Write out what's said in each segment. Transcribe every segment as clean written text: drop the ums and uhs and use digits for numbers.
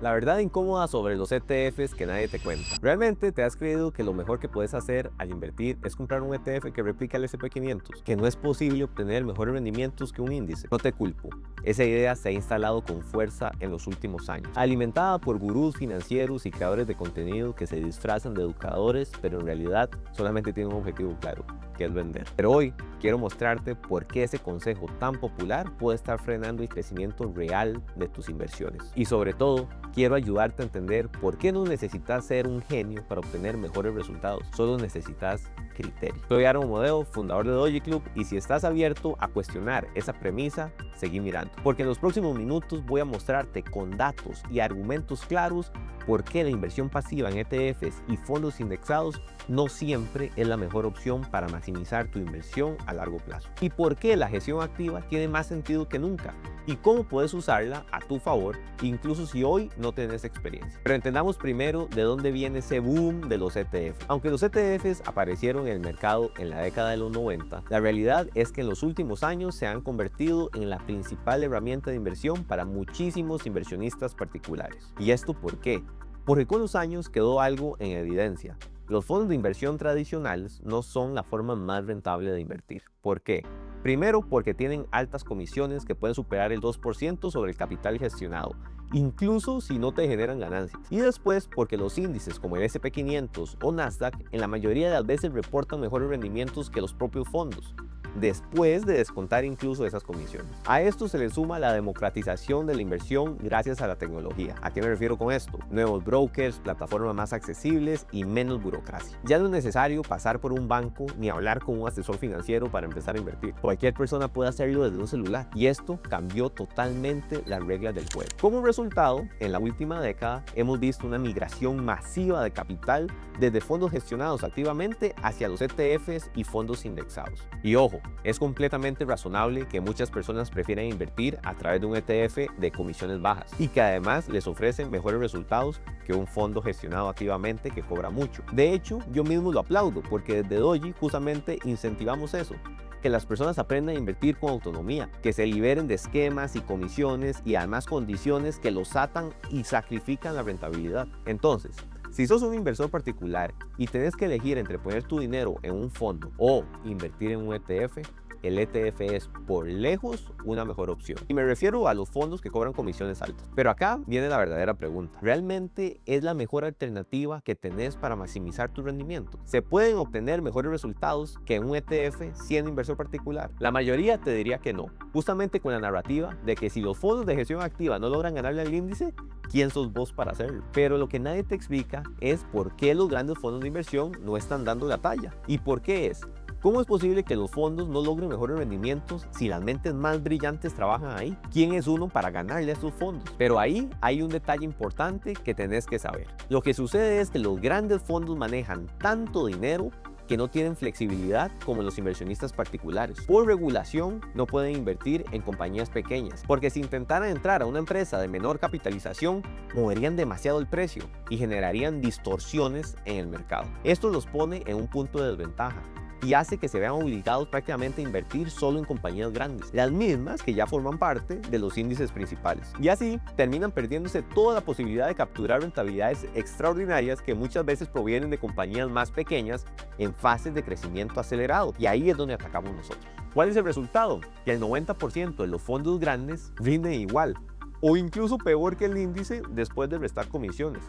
La verdad incómoda sobre los ETFs que nadie te cuenta. ¿Realmente te has creído que lo mejor que puedes hacer al invertir es comprar un ETF que replica el S&P 500? ¿Que no es posible obtener mejores rendimientos que un índice? No te culpo. Esa idea se ha instalado con fuerza en los últimos años, alimentada por gurús financieros y creadores de contenido que se disfrazan de educadores, pero en realidad solamente tienen un objetivo claro, que es vender. Pero hoy quiero mostrarte por qué ese consejo tan popular puede estar frenando el crecimiento real de tus inversiones. Y sobre todo, quiero ayudarte a entender por qué no necesitas ser un genio para obtener mejores resultados, solo necesitas criterio. Soy Aaron Modeo, fundador de Doji Club, y si estás abierto a cuestionar esa premisa, seguí mirando, porque en los próximos minutos voy a mostrarte con datos y argumentos claros por qué la inversión pasiva en ETFs y fondos indexados no siempre es la mejor opción para maximizar tu inversión a largo plazo, y por qué la gestión activa tiene más sentido que nunca, y cómo puedes usarla a tu favor, incluso si hoy no tienes experiencia. Pero entendamos primero de dónde viene ese boom de los ETF. Aunque los ETFs aparecieron en el mercado en la década de los 90, la realidad es que en los últimos años se han convertido en la principal herramienta de inversión para muchísimos inversionistas particulares. ¿Y esto por qué? Porque con los años quedó algo en evidencia. Los fondos de inversión tradicionales no son la forma más rentable de invertir. ¿Por qué? Primero, porque tienen altas comisiones que pueden superar el 2% sobre el capital gestionado, incluso si no te generan ganancias. Y después, porque los índices como el S&P 500 o Nasdaq en la mayoría de las veces reportan mejores rendimientos que los propios fondos, después de descontar incluso esas comisiones. A esto se le suma la democratización de la inversión gracias a la tecnología. ¿A qué me refiero con esto? Nuevos brokers, plataformas más accesibles y menos burocracia. Ya no es necesario pasar por un banco ni hablar con un asesor financiero para empezar a invertir. Cualquier persona puede hacerlo desde un celular, y esto cambió totalmente las reglas del juego. Como resultado, en la última década hemos visto una migración masiva de capital desde fondos gestionados activamente hacia los ETFs y fondos indexados. Y ojo, es completamente razonable que muchas personas prefieran invertir a través de un ETF de comisiones bajas y que además les ofrecen mejores resultados que un fondo gestionado activamente que cobra mucho. De hecho, yo mismo lo aplaudo porque desde Doji justamente incentivamos eso, que las personas aprendan a invertir con autonomía, que se liberen de esquemas y comisiones y además condiciones que los atan y sacrifican la rentabilidad. Entonces, si sos un inversor particular y tenés que elegir entre poner tu dinero en un fondo o invertir en un ETF, el ETF es por lejos una mejor opción. Y me refiero a los fondos que cobran comisiones altas. Pero acá viene la verdadera pregunta. ¿Realmente es la mejor alternativa que tenés para maximizar tu rendimiento? ¿Se pueden obtener mejores resultados que en un ETF siendo inversor particular? La mayoría te diría que no, justamente con la narrativa de que si los fondos de gestión activa no logran ganarle al índice, ¿quién sos vos para hacerlo? Pero lo que nadie te explica es por qué los grandes fondos de inversión no están dando la talla. ¿Y por qué es? ¿Cómo es posible que los fondos no logren mejores rendimientos si las mentes más brillantes trabajan ahí? ¿Quién es uno para ganarle a esos fondos? Pero ahí hay un detalle importante que tenés que saber. Lo que sucede es que los grandes fondos manejan tanto dinero que no tienen flexibilidad como los inversionistas particulares. Por regulación no pueden invertir en compañías pequeñas, porque si intentaran entrar a una empresa de menor capitalización, moverían demasiado el precio y generarían distorsiones en el mercado. Esto los pone en un punto de desventaja y hace que se vean obligados prácticamente a invertir solo en compañías grandes, las mismas que ya forman parte de los índices principales. Y así terminan perdiéndose toda la posibilidad de capturar rentabilidades extraordinarias que muchas veces provienen de compañías más pequeñas en fases de crecimiento acelerado. Y ahí es donde atacamos nosotros. ¿Cuál es el resultado? Que el 90% de los fondos grandes rinden igual o incluso peor que el índice después de restar comisiones.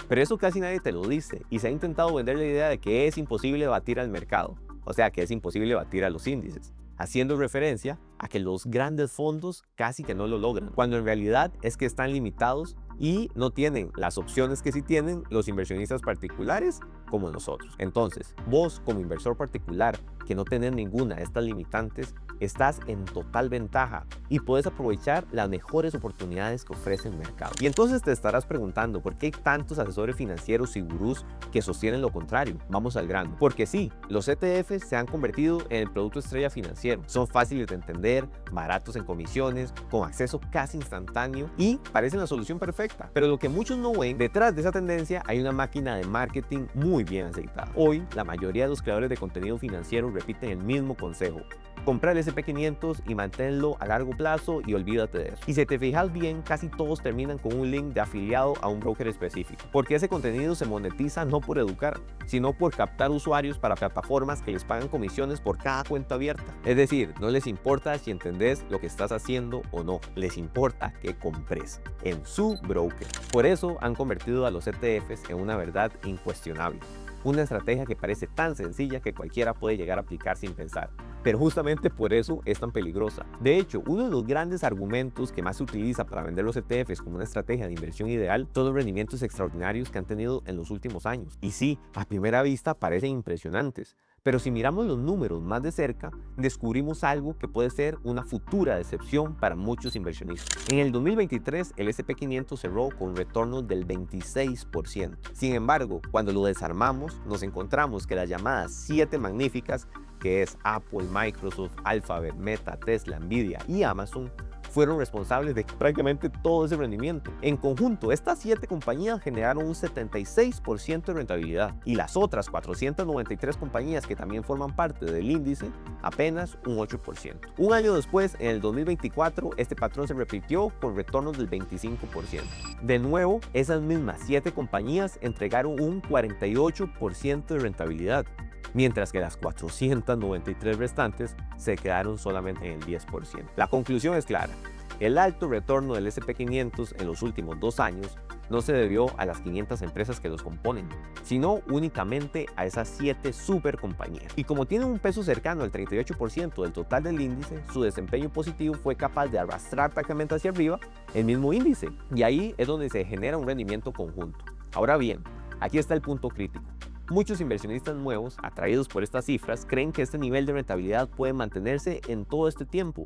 Pero eso casi nadie te lo dice y se ha intentado vender la idea de que es imposible batir al mercado. O sea que es imposible batir a los índices, haciendo referencia a que los grandes fondos casi que no lo logran, cuando en realidad es que están limitados y no tienen las opciones que sí tienen los inversionistas particulares como nosotros. Entonces, vos como inversor particular que no tenés ninguna de estas limitantes, estás en total ventaja y puedes aprovechar las mejores oportunidades que ofrece el mercado. Y entonces te estarás preguntando por qué hay tantos asesores financieros y gurús que sostienen lo contrario. Vamos al grano. Porque sí, los ETFs se han convertido en el producto estrella financiero. Son fáciles de entender, baratos en comisiones, con acceso casi instantáneo y parecen la solución perfecta. Pero lo que muchos no ven, detrás de esa tendencia hay una máquina de marketing muy bien aceitada. Hoy, la mayoría de los creadores de contenido financiero repiten el mismo consejo: Compra el SP500 y manténlo a largo plazo y olvídate de eso. Y si te fijas bien, casi todos terminan con un link de afiliado a un broker específico, porque ese contenido se monetiza no por educar, sino por captar usuarios para plataformas que les pagan comisiones por cada cuenta abierta. Es decir, no les importa si entendés lo que estás haciendo o no, les importa que compres en su broker. Por eso han convertido a los ETFs en una verdad incuestionable. Una estrategia que parece tan sencilla que cualquiera puede llegar a aplicar sin pensar. Pero justamente por eso es tan peligrosa. De hecho, uno de los grandes argumentos que más se utiliza para vender los ETFs como una estrategia de inversión ideal son los rendimientos extraordinarios que han tenido en los últimos años. Y sí, a primera vista parecen impresionantes. Pero si miramos los números más de cerca, descubrimos algo que puede ser una futura decepción para muchos inversionistas. En el 2023, el SP500 cerró con retornos del 26%. Sin embargo, cuando lo desarmamos, nos encontramos que las llamadas 7 magníficas, que es Apple, Microsoft, Alphabet, Meta, Tesla, Nvidia y Amazon, fueron responsables de prácticamente todo ese rendimiento. En conjunto, estas 7 compañías generaron un 76% de rentabilidad y las otras 493 compañías que también forman parte del índice, apenas un 8%. Un año después, en el 2024, este patrón se repitió con retornos del 25%. De nuevo, esas mismas 7 compañías entregaron un 48% de rentabilidad, mientras que las 493 restantes se quedaron solamente en el 10%. La conclusión es clara. El alto retorno del SP500 en los últimos 2 años no se debió a las 500 empresas que los componen, sino únicamente a esas 7 super compañías. Y como tienen un peso cercano al 38% del total del índice, su desempeño positivo fue capaz de arrastrar prácticamente hacia arriba el mismo índice. Y ahí es donde se genera un rendimiento conjunto. Ahora bien, aquí está el punto crítico. Muchos inversionistas nuevos, atraídos por estas cifras, creen que este nivel de rentabilidad puede mantenerse en todo este tiempo,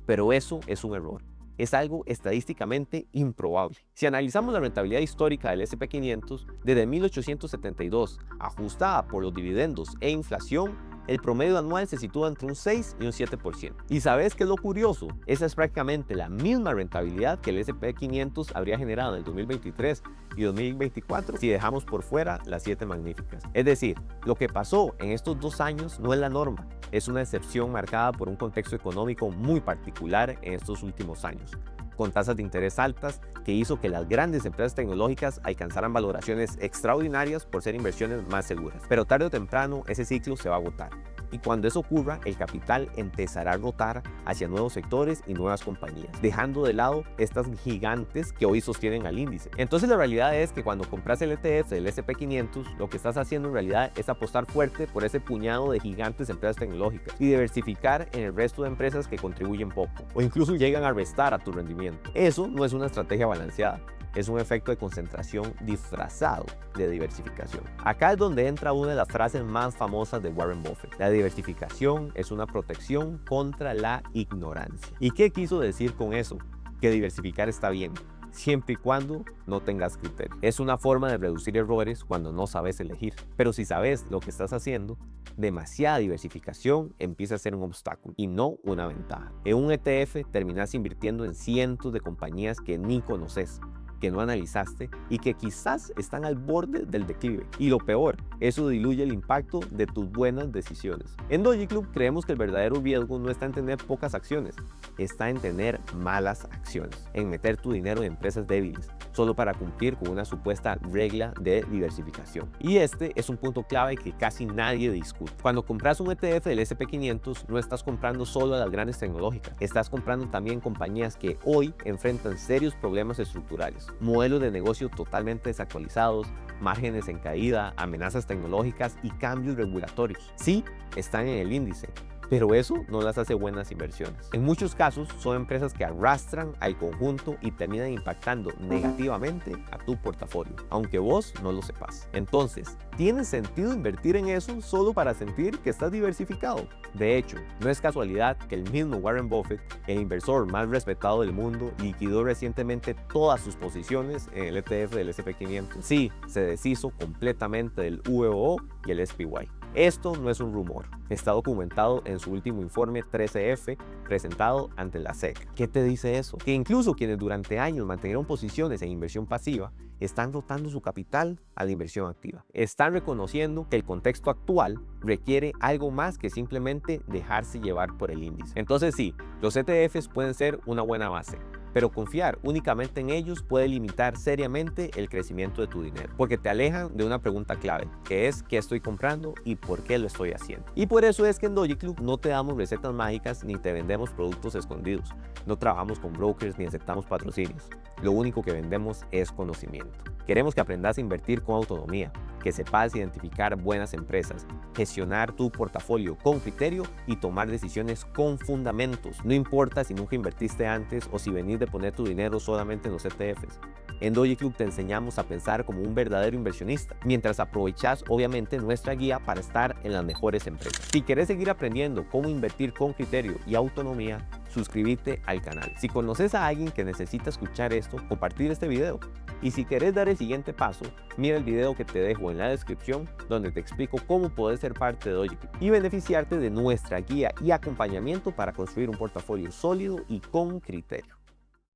pero eso es un error. Es algo estadísticamente improbable. Si analizamos la rentabilidad histórica del SP500, desde 1872, ajustada por los dividendos e inflación, el promedio anual se sitúa entre un 6 y un 7%. ¿Y sabes qué es lo curioso? Esa es prácticamente la misma rentabilidad que el SP500 habría generado en el 2023 y 2024 si dejamos por fuera las 7 magníficas. Es decir, lo que pasó en estos 2 años no es la norma, es una excepción marcada por un contexto económico muy particular en estos últimos años, con tasas de interés altas que hizo que las grandes empresas tecnológicas alcanzaran valoraciones extraordinarias por ser inversiones más seguras. Pero tarde o temprano ese ciclo se va a agotar. Y cuando eso ocurra, el capital empezará a rotar hacia nuevos sectores y nuevas compañías, dejando de lado estas gigantes que hoy sostienen al índice. Entonces la realidad es que cuando compras el ETF del SP500, lo que estás haciendo en realidad es apostar fuerte por ese puñado de gigantes empresas tecnológicas y diversificar en el resto de empresas que contribuyen poco o incluso llegan a restar a tu rendimiento. Eso no es una estrategia balanceada. Es un efecto de concentración disfrazado de diversificación. Acá es donde entra una de las frases más famosas de Warren Buffett. La diversificación es una protección contra la ignorancia. ¿Y qué quiso decir con eso? Que diversificar está bien, siempre y cuando no tengas criterio. Es una forma de reducir errores cuando no sabes elegir. Pero si sabes lo que estás haciendo, demasiada diversificación empieza a ser un obstáculo y no una ventaja. En un ETF terminas invirtiendo en cientos de compañías que ni conoces, que no analizaste y que quizás están al borde del declive. Y lo peor, eso diluye el impacto de tus buenas decisiones. En Doji Club creemos que el verdadero riesgo no está en tener pocas acciones, está en tener malas acciones, en meter tu dinero en empresas débiles, solo para cumplir con una supuesta regla de diversificación. Y este es un punto clave que casi nadie discute. Cuando compras un ETF del SP500, no estás comprando solo a las grandes tecnológicas, estás comprando también compañías que hoy enfrentan serios problemas estructurales, modelos de negocio totalmente desactualizados, márgenes en caída, amenazas tecnológicas y cambios regulatorios. Sí, están en el índice, pero eso no las hace buenas inversiones. En muchos casos son empresas que arrastran al conjunto y terminan impactando negativamente a tu portafolio, aunque vos no lo sepas. Entonces, ¿tiene sentido invertir en eso solo para sentir que estás diversificado? De hecho, no es casualidad que el mismo Warren Buffett, el inversor más respetado del mundo, liquidó recientemente todas sus posiciones en el ETF del SP500. Sí, se deshizo completamente del VOO y el SPY. Esto no es un rumor, está documentado en su último informe 13F presentado ante la SEC. ¿Qué te dice eso? Que incluso quienes durante años mantuvieron posiciones en inversión pasiva están rotando su capital a la inversión activa. Están reconociendo que el contexto actual requiere algo más que simplemente dejarse llevar por el índice. Entonces sí, los ETFs pueden ser una buena base, pero confiar únicamente en ellos puede limitar seriamente el crecimiento de tu dinero, porque te alejan de una pregunta clave, que es ¿qué estoy comprando y por qué lo estoy haciendo? Y por eso es que en Doji Club no te damos recetas mágicas ni te vendemos productos escondidos. No trabajamos con brokers ni aceptamos patrocinios. Lo único que vendemos es conocimiento. Queremos que aprendas a invertir con autonomía, que sepas identificar buenas empresas, gestionar tu portafolio con criterio y tomar decisiones con fundamentos. No importa si nunca invertiste antes o si venís de poner tu dinero solamente en los ETFs. En Doji Club te enseñamos a pensar como un verdadero inversionista, mientras aprovechas obviamente nuestra guía para estar en las mejores empresas. Si quieres seguir aprendiendo cómo invertir con criterio y autonomía, suscríbete al canal. Si conoces a alguien que necesita escuchar esto, compartir este video. Y si querés dar el siguiente paso, mira el video que te dejo en la descripción donde te explico cómo puedes ser parte de Doji Club y beneficiarte de nuestra guía y acompañamiento para construir un portafolio sólido y con criterio.